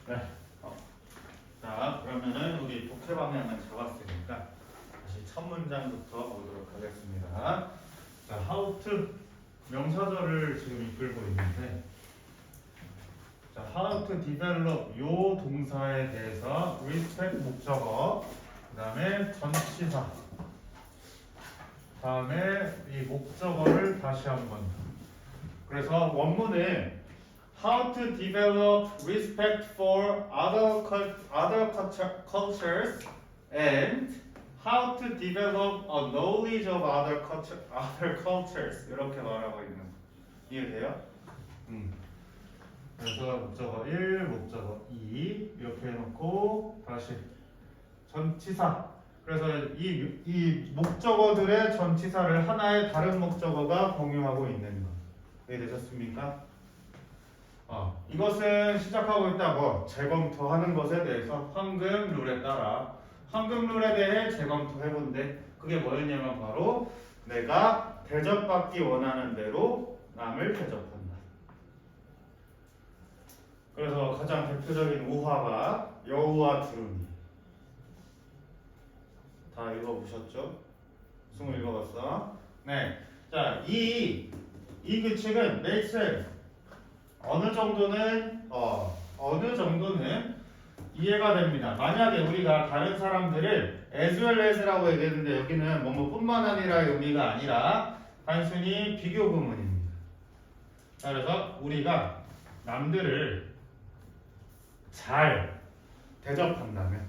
네. 자, 그러면은 우리 독해 방향을 잡았으니까 다시 첫 문장부터 보도록 하겠습니다. 자, how to 명사절을 지금 이끌고 있는데, 자, how to develop 요 동사에 대해서 respect 목적어, 그 다음에 전치사, 다음에 이 목적어를 다시 한번. 그래서 원문에 how to develop respect for other cultures and how to develop a knowledge of other cultures 이렇게 말하고 있는 거. 이해돼요? 그래서 목적어 1, 목적어 2 이렇게 해놓고 다시 전치사. 그래서 이 목적어들의 전치사를 하나의 다른 목적어가 공유하고 있는 거. 이해되셨습니까? 이것은 시작하고 있다고 재검토하는 것에 대해서 황금 룰에 따라 황금 룰에 대해 재검토해본데 그게 뭐였냐면 바로 내가 대접받기 원하는 대로 남을 대접한다. 그래서 가장 대표적인 우화가 여우와 두루미. 다 읽어보셨죠? 승우 읽어봤어? 네. 자, 이 규칙은 makes 어느 정도는 이해가 됩니다. 만약에 우리가 다른 사람들을 as well as라고 얘기했는데 여기는 뭐뭐뿐만 아니라의 의미가 아니라 단순히 비교 구문입니다. 그래서 우리가 남들을 잘 대접한다면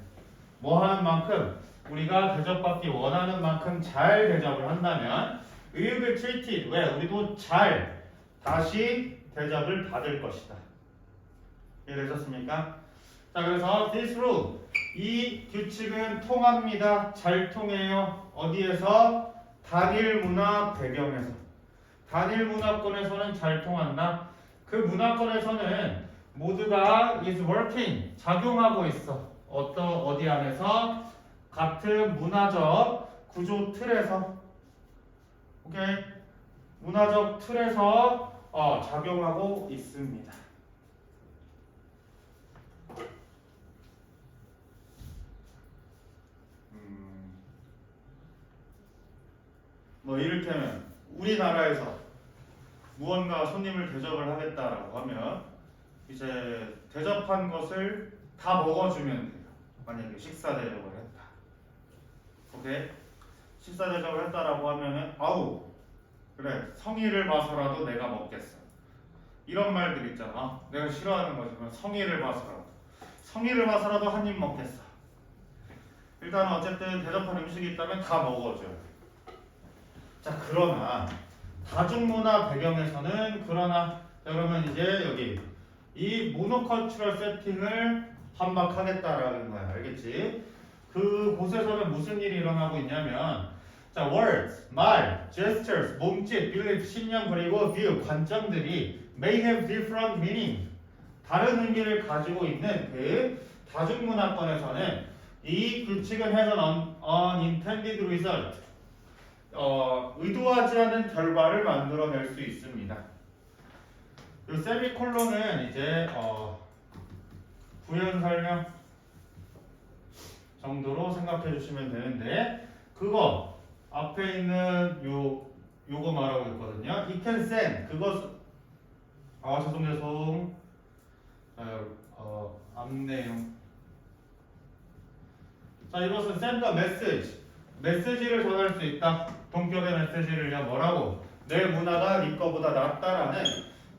뭐 하는 만큼 우리가 대접받기 원하는 만큼 잘 대접을 한다면 we will be treated 왜 우리도 잘 다시 대접을 받을 것이다. 이해되셨습니까? 자, 그래서 this rule 이 규칙은 통합니다. 잘 통해요. 어디에서? 단일 문화 배경에서. 단일 문화권에서는 잘 통한다. 그 문화권에서는 모두가 is working 작용하고 있어. 어디 안에서? 같은 문화적 구조 틀에서. 오케이? 문화적 틀에서 작용하고 있습니다. 뭐 이를테면 우리나라에서 무언가 손님을 대접을 하겠다라고 하면 이제 대접한 것을 다 먹어주면 돼요. 만약에 식사 대접을 했다. 오케이? 식사 대접을 했다라고 하면은 아우 그래 성의를 봐서라도 내가 먹겠어. 이런 말들 있잖아. 내가 싫어하는 거지만 성의를 봐서라도 한 입 먹겠어. 일단 어쨌든 대접한 음식이 있다면 다 먹어줘요. 자, 그러나 다중문화 배경에서는 자, 그러면 이제 여기 이 모노컬처럴 세팅을 반박하겠다라는 거야. 알겠지? 그 곳에서는 무슨 일이 일어나고 있냐면 자, words, 말, gestures, 몸짓, belief, 신념 그리고 view, 관점들이 may have different meaning 다른 의미를 가지고 있는 그 다중문화권에서는 이 규칙은 has an unintended result 의도하지 않은 결과를 만들어낼 수 있습니다. 이 세미콜론은 이제 부연 설명 정도로 생각해 주시면 되는데 그거 앞에 있는 요거 말하고 있거든요. It can send 그것 죄송 앞 내용 자 이것은 send a message 메시지를 전할 수 있다. 동격의 메시지를요 뭐라고? 내 문화가 네 거보다 낫다라는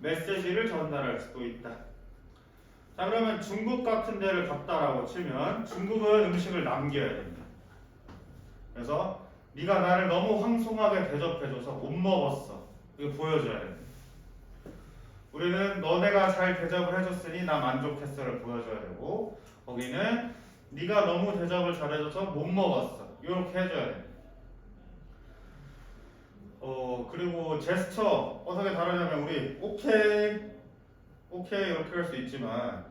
메시지를 전달할 수도 있다. 자 그러면 중국 같은 데를 갔다라고 치면 중국은 음식을 남겨야 됩니다. 그래서 네가 나를 너무 황송하게 대접해줘서 못 먹었어. 이거 보여줘야 됩니다. 우리는 너네가 잘 대접을 해줬으니 나 만족했어를 보여줘야 되고 거기는 네가 너무 대접을 잘해줘서 못 먹었어. 이렇게 해줘야 돼. 그리고 제스처 어떻게 다르냐면 우리 오케이 이렇게 할 수 있지만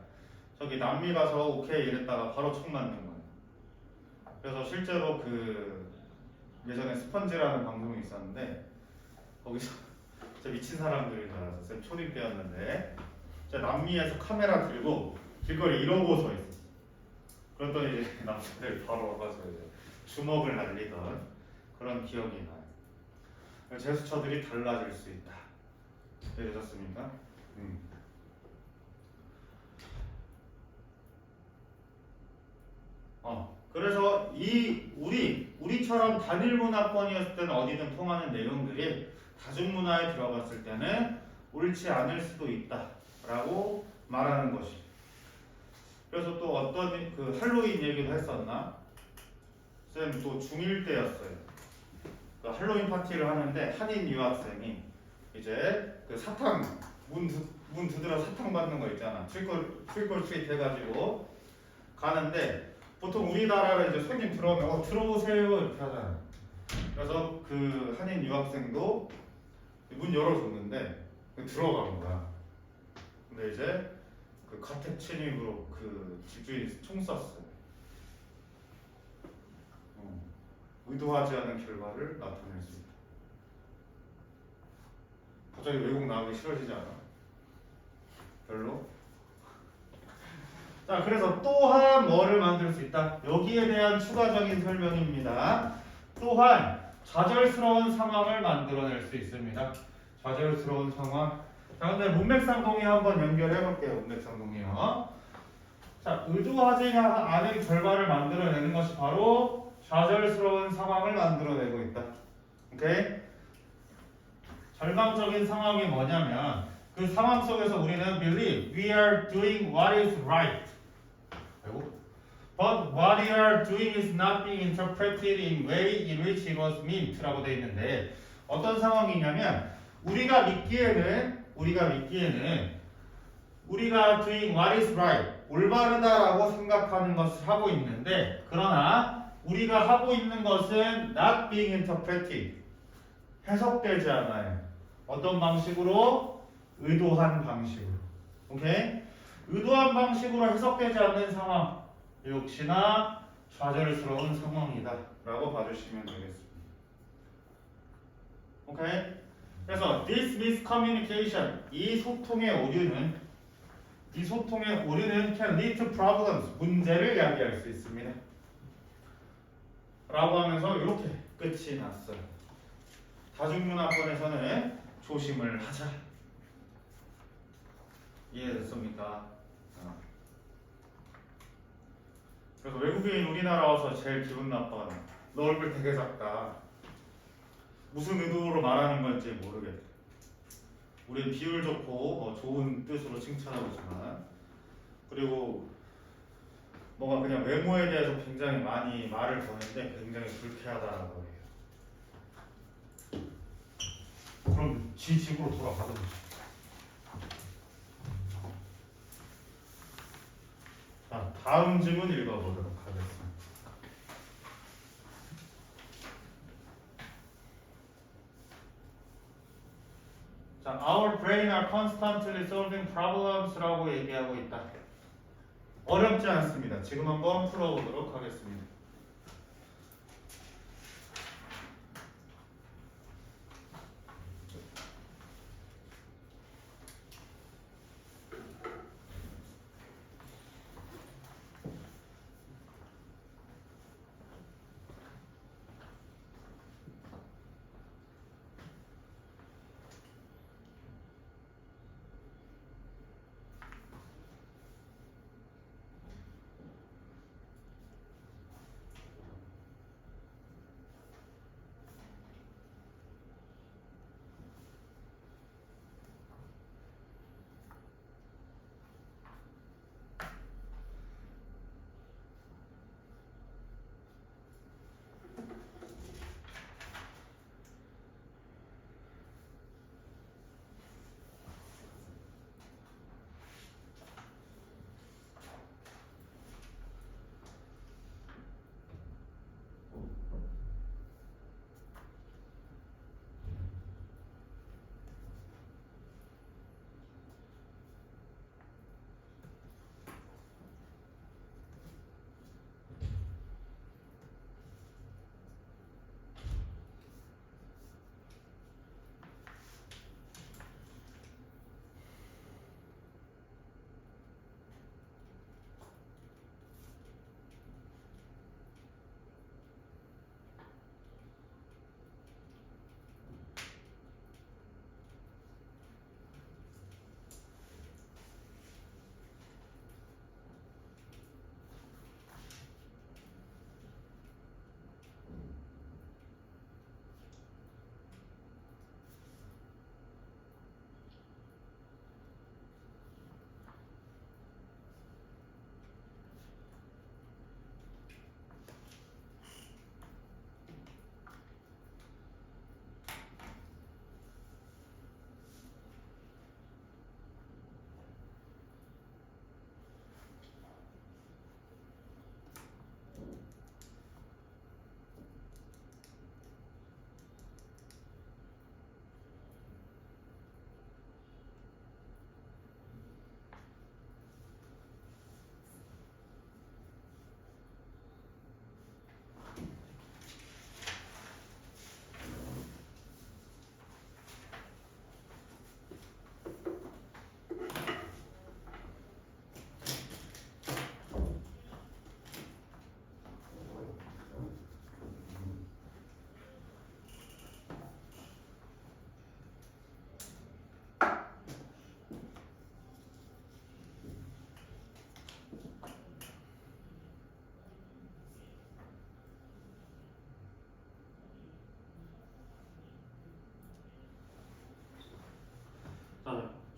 저기 남미 가서 오케이 이랬다가 바로 총 맞는 거예요. 그래서 실제로 그 예전에 스펀지라는 방송이 있었는데 거기서 진짜 미친 사람들인 줄 알았어요. 쌤 초딩 때였는데 진짜 남미에서 카메라 들고 길거리 이러고 서 있었어. 그랬더니 이제 남자들 바로 와가지고 이제 주먹을 날리던 그런 기억이 나요. 제스처들이 달라질 수 있다. 이해되셨습니까? 그래서 이 우리처럼 단일 문화권이었을 때는 어디든 통하는 내용들이 다중문화에 들어갔을 때는 옳지 않을 수도 있다라고 말하는 것이. 그래서 또 어떤 그 할로윈 얘기도 했었나? 쌤 또 중1 때였어요. 그 할로윈 파티를 하는데 한인 유학생이 이제 그 사탕 문 두드려 사탕 받는 거 있잖아. 트릭 트릿 해가지고 가는데 보통 우리나라에 이제 손님 들어오면 들어오세요 이렇게 하잖아요. 그래서 그 한인 유학생도 문 열어줬는데 들어간 거야. 근데 이제 그 가택 침입으로 그 집주인이 총 쐈어요. 의도하지 않은 결과를 나타낼 수 있다. 갑자기 외국 나가기 싫어지지 않아? 별로? 자, 그래서 또한 뭐를 만들 수 있다? 여기에 대한 추가적인 설명입니다. 또한 좌절스러운 상황을 만들어낼 수 있습니다. 좌절스러운 상황. 자, 근데 문맥상 동의 한번 연결해 볼게요. 문맥상 동의요. 자, 의도하지 않은 결과를 만들어내는 것이 바로 좌절스러운 상황을 만들어내고 있다. 오케이? 절망적인 상황이 뭐냐면 그 상황 속에서 우리는 believe we are doing what is right. But what we are doing is not being interpreted in way in which it was meant 라고 되어 있는데 어떤 상황이냐면 우리가 믿기에는 우리가 doing what is right 올바르다라고 생각하는 것을 하고 있는데 그러나 우리가 하고 있는 것은 not being interpreted 해석되지 않아요. 어떤 방식으로? 의도한 방식으로. 오케이? 의도한 방식으로 해석되지 않는 상황 역시나 좌절스러운 상황이다 라고 봐주시면 되겠습니다. 오케이? 그래서 this miscommunication 이 소통의 오류는 can lead to problems 문제를 야기할 수 있습니다 라고 하면서 이렇게 끝이 났어요. 다중문화권에서는 조심을 하자. 이해됐습니까? 그래서 외국인 우리나라 와서 제일 기분 나빠하는 너 얼굴 되게 작다. 무슨 의도로 말하는 건지 모르겠다. 우린 비율 좋고 좋은 뜻으로 칭찬하고 있지만 그리고 뭔가 그냥 외모에 대해서 굉장히 많이 말을 거는데 굉장히 불쾌하다라고 해요. 그럼 지 집으로 돌아가든지. 자, 다음 질문 읽어보도록 하겠습니다. 자, our brain are constantly solving problems라고 얘기하고 있다. 어렵지 않습니다. 지금 한번 풀어보도록 하겠습니다.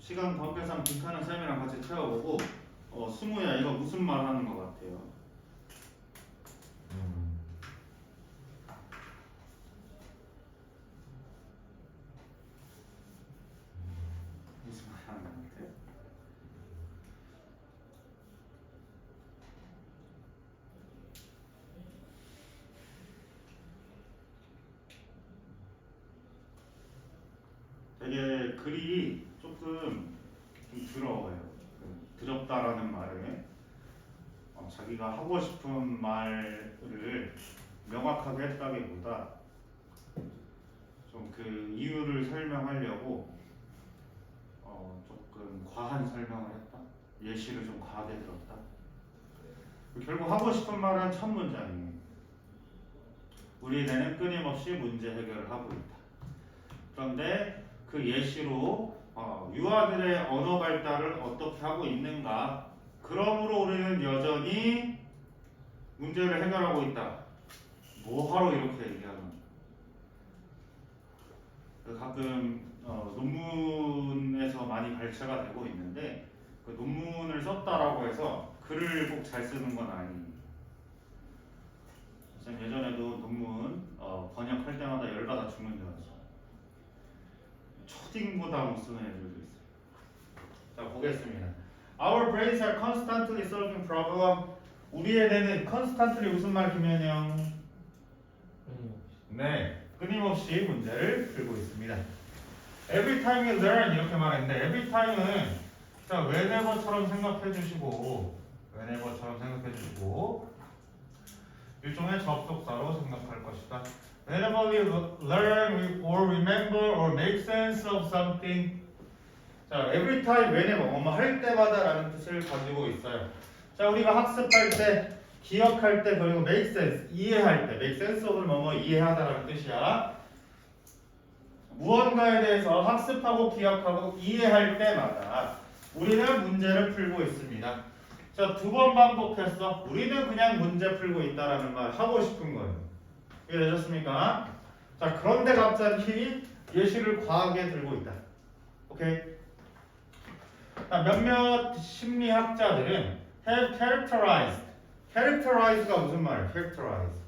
시간 관계상 빈칸은 쌤이랑 같이 채워보고 승우야 이거 무슨 말 하는 것 같아요? 무슨 말 하는 것 같아? 되게 글이 조금 좀 더러워요. 더럽다라는 말에 자기가 하고 싶은 말을 명확하게 했다기보다 좀 그 이유를 설명하려고 조금 과한 설명을 했다. 예시를 좀 과하게 들었다. 결국 하고 싶은 말은 첫 문장이에요. 우리는 끊임없이 문제 해결을 하고 있다. 그런데 그 예시로 유아들의 언어 발달을 어떻게 하고 있는가? 그러므로 우리는 여전히 문제를 해결하고 있다. 뭐하러 이렇게 얘기하는? 가끔 논문에서 많이 발췌가 되고 있는데 그 논문을 썼다라고 해서 글을 꼭 잘 쓰는 건 아니에요. 예전에도 논문 번역할 때마다 열받아 죽는 줄 알았어요. 초딩보다 못 쓰는 애들도 있어요. 자 보겠습니다. Our brains are constantly solving problem. 우리의 뇌는 constantly 무슨 말 김현영? 네, 끊임없이 문제를 풀고 있습니다. Every time you learn 이렇게 말했는데 every time은 자 whenever처럼 생각해 주시고 whenever처럼 생각해 주시고 일종의 접속사로 생각할 것이다. Whenever we learn or remember or make sense of something. 자, every time, whenever, 할 때마다라는 뜻을 가지고 있어요. 자, 우리가 학습할 때, 기억할 때, 그리고 make sense, 이해할 때, make sense of를 뭐뭐 이해하다라는 뜻이야. 무언가에 대해서 학습하고 기억하고 이해할 때마다 우리는 문제를 풀고 있습니다. 자, 두 번 반복했어. 우리는 그냥 문제 풀고 있다라는 말 하고 싶은 거예요. 이해되셨습니까? 자, 그런데 갑자기 예시를 과하게 들고 있다. 오케이? 자, 몇몇 심리학자들은 have characterized. characterize가 무슨 말이야? characterize.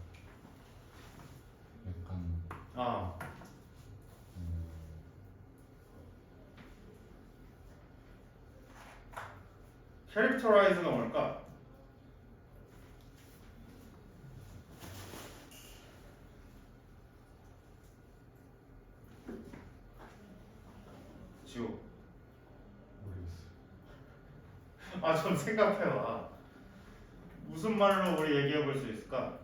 약간 characterize가 뭘까? 지호. 모르겠어. 좀 생각해봐. 무슨 말로 우리 얘기해 볼 수 있을까?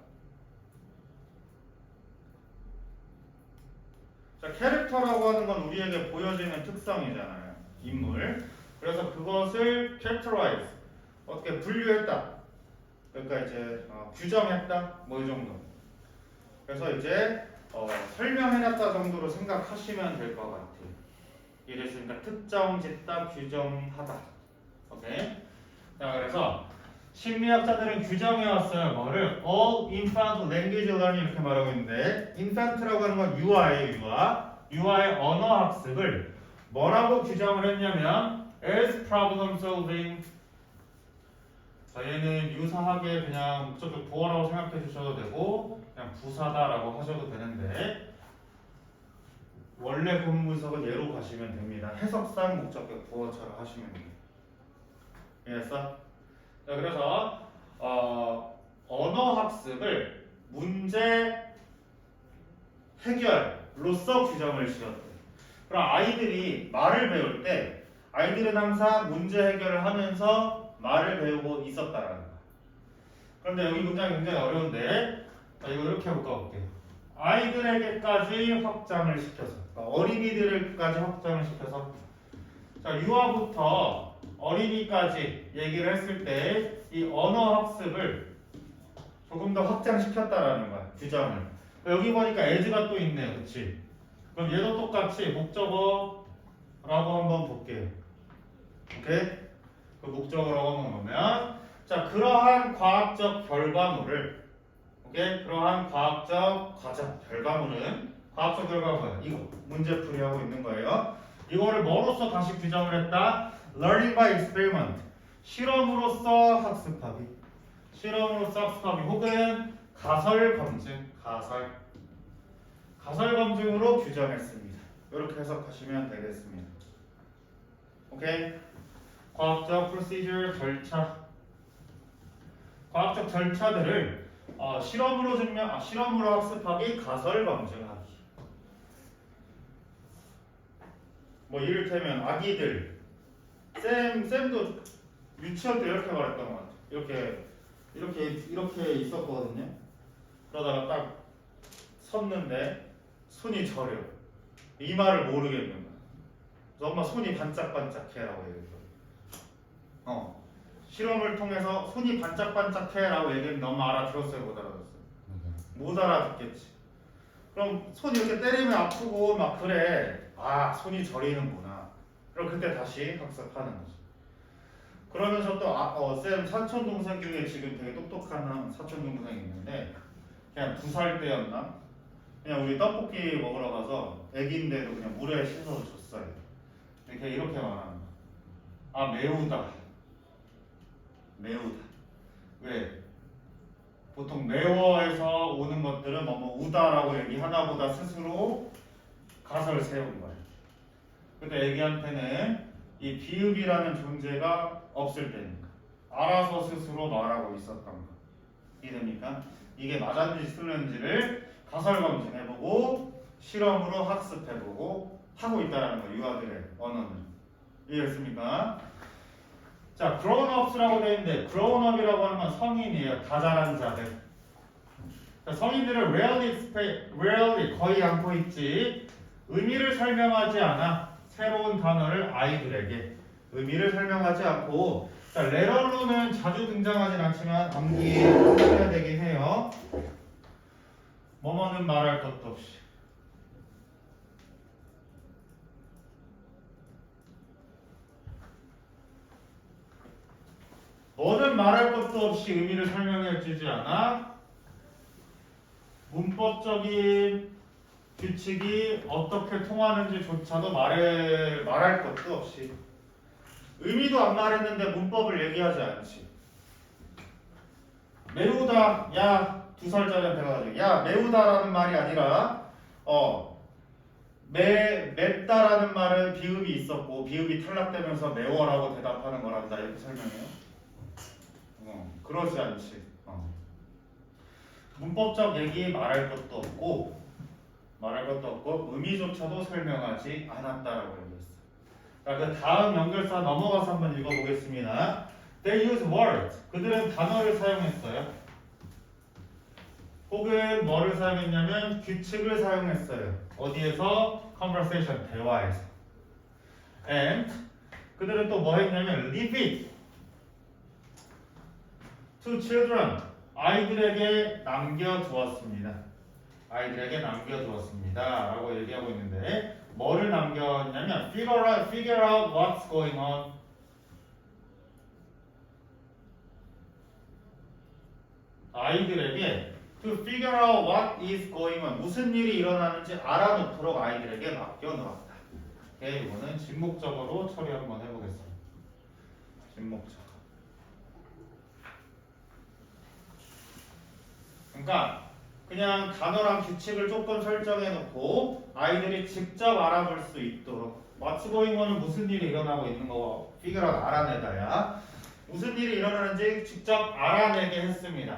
자, 캐릭터라고 하는 건 우리에게 보여지는 특성이잖아요. 인물. 그래서 그것을 characterize. 어떻게 분류했다. 그러니까 이제 규정했다. 뭐 이 정도. 그래서 이제 설명해놨다 정도로 생각하시면 될 것 같아요. 이랬으니까 특정, 짓다, 규정하다. 오케이? 자, 그래서 심리학자들은 규정해왔어요. 뭐를? All infant language learning 이렇게 말하고 있는데 infant라고 하는 건 유아예요. 유아의 언어 학습을 뭐라고 규정을 했냐면 as problem solving. 자, 얘는 유사하게 그냥 목적격 보어라고 생각해 주셔도 되고 그냥 부사다라고 하셔도 되는데 원래 구문 분석은 얘로 가시면 됩니다. 해석상 목적격 보어처럼 하시면 돼요. 이해했어? 자, 그래서 언어 학습을 문제 해결로서 규정을 지었대. 그럼 아이들이 말을 배울 때 아이들은 항상 문제 해결을 하면서 말을 배우고 있었다라는 거야. 그런데 여기 문장이 굉장히 어려운데 자, 이거 이렇게 볼게요. 아이들에게까지 확장을 시켜서 어린이들까지 확장을 시켜서 자, 유아부터 어린이까지 얘기를 했을 때 이 언어 학습을 조금 더 확장시켰다라는 거야. 규정을. 여기 보니까 as가 또 있네요. 그치? 그럼 얘도 똑같이 목적어라고 한번 볼게요. 오케이? 그 목적어라고 한번 보면 자, 그러한 과학적 결과물을 오케이? 그러한 과학적 과정 결과물은 과학적 결과물 이거 문제풀이 하고 있는 거예요. 이거를 뭐로써 다시 규정을 했다? Learning by experiment. 실험으로써 학습하기. 실험으로써 학습하기 혹은 가설 검증. 가설 검증으로 규정했습니다. 이렇게 해석하시면 되겠습니다. 오케이? 과학적 프로시저 절차. 과학적 절차들을 실험으로 학습하기, 가설 검증하기. 뭐 이를테면 아기들 쌤도 유치원 때 이렇게 말했던 것 같아요. 이렇게 있었거든요. 그러다가 딱 섰는데 손이 저려. 이 말을 모르겠는 거야. 그래서 엄마 손이 반짝반짝해라고 얘기했거든. 실험을 통해서 손이 반짝반짝해라고 얘기했는데 엄마 알아들었어요, 못 알아들었어요? 못 알아듣겠지. 그럼 손 이렇게 때리면 아프고 막 그래. 아, 손이 저리는구나. 그럼 그때 다시 학습하는 거지. 그러면서 또 쌤 사촌 동생 중에 지금 되게 똑똑한 사촌 동생이 있는데 그냥 2살 때였나? 그냥 우리 떡볶이 먹으러 가서 애기인데도 그냥 물에 씻어서 줬어요. 이렇게 말하는 거야. 아, 매우다. 왜? 보통 매워에서 오는 것들은 우다라고 얘기하나 보다 스스로 가설을 세운 거예요. 근데 애기한테는 이 비읍이라는 존재가 없을 때니까 알아서 스스로 말하고 있었던 거. 이해됩니까? 이게 맞았는지 틀렸는지를 가설 검증해보고 실험으로 학습해보고 하고 있다는 거. 유아들의 언어는. 이해했습니까? 자, grown-ups라고 되어 있는데 grown-up이라고 하는 건 성인이에요. 다 자란 자들. 자, 성인들을 rarely 거의 않고 있지. 의미를 설명하지 않아. 새로운 단어를 아이들에게 의미를 설명하지 않고. 자, latter로는 자주 등장하진 않지만 암기에 해야 되긴 해요. 뭐뭐는 말할 것도 없이. 뭐는 말할 것도 없이 의미를 설명해 주지 않아. 문법적인 규칙이 어떻게 통하는지조차도 말할 것도 없이. 의미도 안 말했는데 문법을 얘기하지 않지. 매우다. 야, 2살짜리한테 가가지고 야, 매우다라는 말이 아니라 맵다라는 말은 비읍이 있었고 비읍이 탈락되면서 매워라고 대답하는 거란다. 이렇게 설명해요. 그러지 않지. 문법적 얘기 말할 것도 없고 의미조차도 설명하지 않았다라고 얘기했어. 자, 그 다음 연결사 넘어가서 한번 읽어보겠습니다. They use words. 그들은 단어를 사용했어요. 혹은 뭐를 사용했냐면 규칙을 사용했어요. 어디에서? conversation, 대화에서. And 그들은 또 뭐 했냐면 leave it to children. 아이들에게 남겨두었습니다. 라고 얘기하고 있는데 뭐를 남겼냐면 figure out what's going on. 아이들에게 to figure out what is going on. 무슨 일이 일어나는지 알아놓도록 아이들에게 맡겨놓았다. 오케이, 이거는 진목적으로 처리 한번 해보겠습니다. 진목적. 그러니까 그냥 단어랑 규칙을 조금 설정해 놓고 아이들이 직접 알아볼 수 있도록 What's going on은 무슨 일이 일어나고 있는 거 figure out 알아내다야. 무슨 일이 일어나는지 직접 알아내게 했습니다.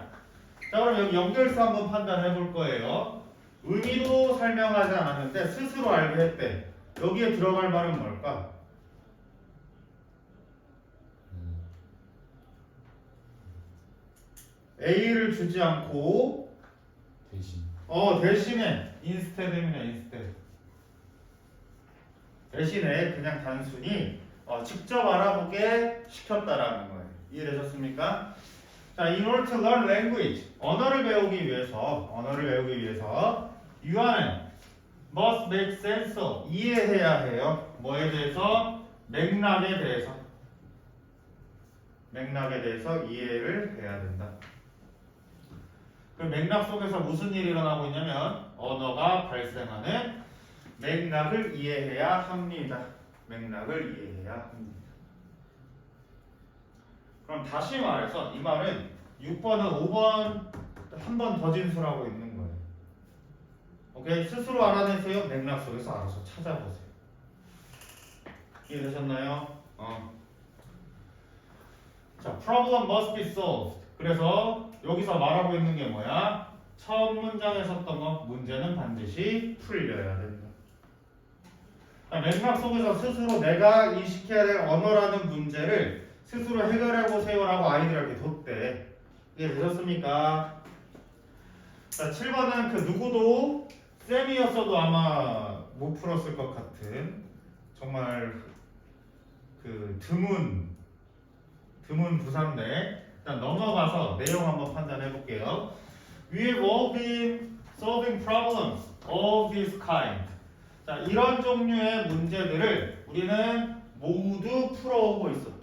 자, 그럼 여기 연결사 한번 판단해 볼 거예요. 의미도 설명하지 않았는데 스스로 알게 했대. 여기에 들어갈 말은 뭘까? A를 주지 않고 대신에 instead입니다. instead. 대신에 그냥 단순히 직접 알아보게 시켰다라는 거예요. 이해되셨습니까? 자, in order to learn language. 언어를 배우기 위해서 유아는 must make sense of. 이해해야 해요. 뭐에 대해서? 맥락에 대해서 이해를 해야 된다. 그 맥락 속에서 무슨 일이 일어나고 있냐면 언어가 발생하는 맥락을 이해해야 합니다. 맥락을 이해해야 합니다. 그럼 다시 말해서 이 말은 6번은 5번 한 번 더 진술하고 있는 거예요. 오케이? 스스로 알아내세요. 맥락 속에서 알아서 찾아보세요. 이해되셨나요? 자, problem must be solved. 그래서 여기서 말하고 있는 게 뭐야? 처음 문장에 썼던 거 문제는 반드시 풀려야 된다. 맥락 속에서 스스로 내가 인식해야 될 언어라는 문제를 스스로 해결해 보세요라고 아이들에게 뒀대. 이해되셨습니까? 자, 7번은 그 누구도 쌤이었어도 아마 못 풀었을 것 같은 정말 그 드문 부산대. 일단 넘어가서 내용 한번 판단해 볼게요. We've all been solving problems of this kind. 자, 이런 종류의 문제들을 우리는 모두 풀어오고 있었다.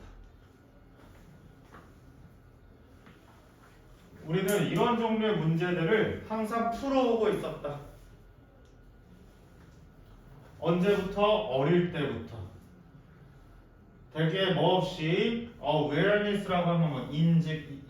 우리는 이런 종류의 문제들을 항상 풀어오고 있었다. 언제부터? 어릴 때부터. 되게 뭐 없이 awareness라고 하면 뭐 인식.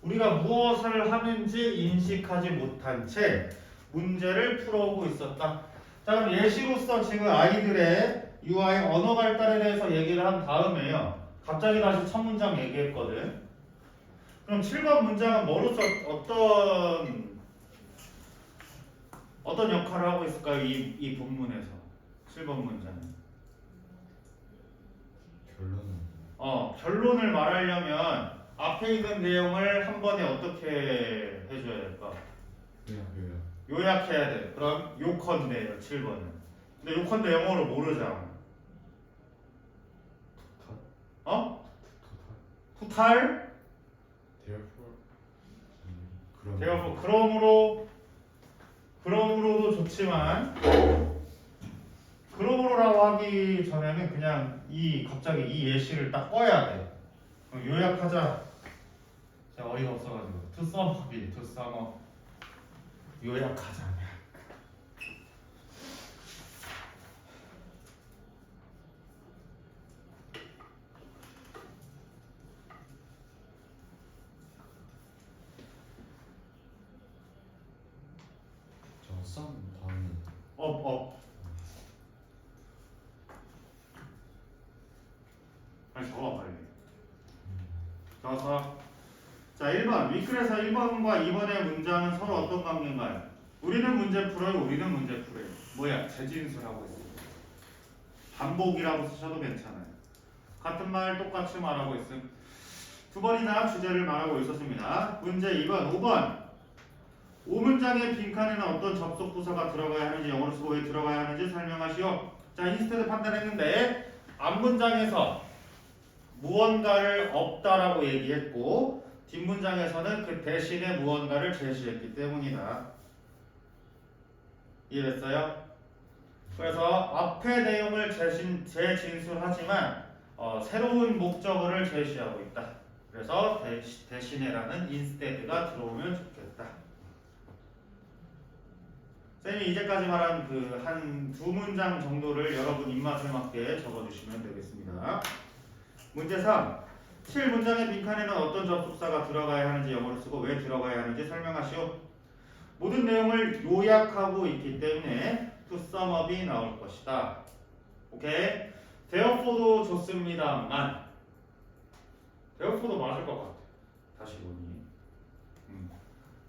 우리가 무엇을 하는지 인식하지 못한 채 문제를 풀어오고 있었다. 자, 그럼 예시로서 지금 아이들의 UI 언어 발달에 대해서 얘기를 한 다음에요. 갑자기 다시 첫 문장 얘기했거든. 그럼 7번 문장은 뭐로서 어떤 역할을 하고 있을까요? 이 본문에서 7번 문장은 결론을 말하려면 앞에 있는 내용을 한 번에 어떻게 해줘야 될까? 요약해야 돼. 그럼 요컨대예요. 7번은. 근데 요컨대 영어로 모르잖아. 후탈? 그러므로도 좋지만 그러므로라고 하기 전에는 그냥 갑자기 이 예시를 딱 꺼야 돼. 요약하자. 제가 어이가 없어가지고 to sum up 요약하자. 빨리 적어 빨리. 적어서 자 1번 위클에서 1번과 2번의 문장은 서로 어떤 관계인가요? 우리는 문제 풀어요. 우리는 문제 풀어요. 뭐야? 재진술하고 있어요. 반복이라고 쓰셔도 괜찮아요. 같은 말 똑같이 말하고 있음. 두 번이나 주제를 말하고 있었습니다. 문제 2번 5번 5문장의 빈칸에는 어떤 접속 부사가 들어가야 하는지 영어로 쓰고 왜 들어가야 하는지 설명하시오. 자, 인스테드 판단했는데 앞문장에서 무언가를 없다라고 얘기했고 뒷문장에서는 그 대신에 무언가를 제시했기 때문이다. 이해됐어요? 그래서 앞의 내용을 재진술하지만 새로운 목적어를 제시하고 있다. 그래서 대신에라는 instead가 들어오면 좋겠다. 쌤이 이제까지 말한 그 한 두 문장 정도를 여러분 입맛에 맞게 적어주시면 되겠습니다. 문제 3. 7문장의 빈칸에는 어떤 접속사가 들어가야 하는지 영어로 쓰고 왜 들어가야 하는지 설명하시오. 모든 내용을 요약하고 있기 때문에 to sum up이 나올 것이다. 오케이? therefore도 좋습니다만 therefore도 맞을 것 같아. 다시 보니.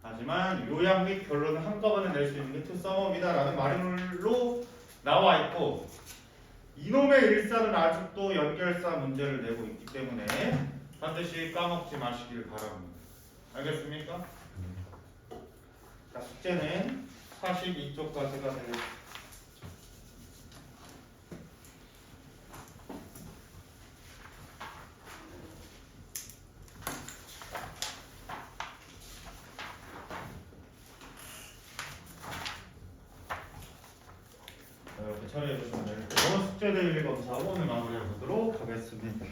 하지만 요약 및 결론을 한꺼번에 낼 수 있는 게 to sum up이다 라는 말로 나와 있고 이놈의 일사는 아직도 연결사 문제를 내고 있기 때문에 반드시 까먹지 마시길 바랍니다. 알겠습니까? 자, 숙제는 42쪽까지가 되겠습니다. 이렇게 처리해 주시면 되겠고 숙제들 검사 오늘 마무리해 보도록 하겠습니다.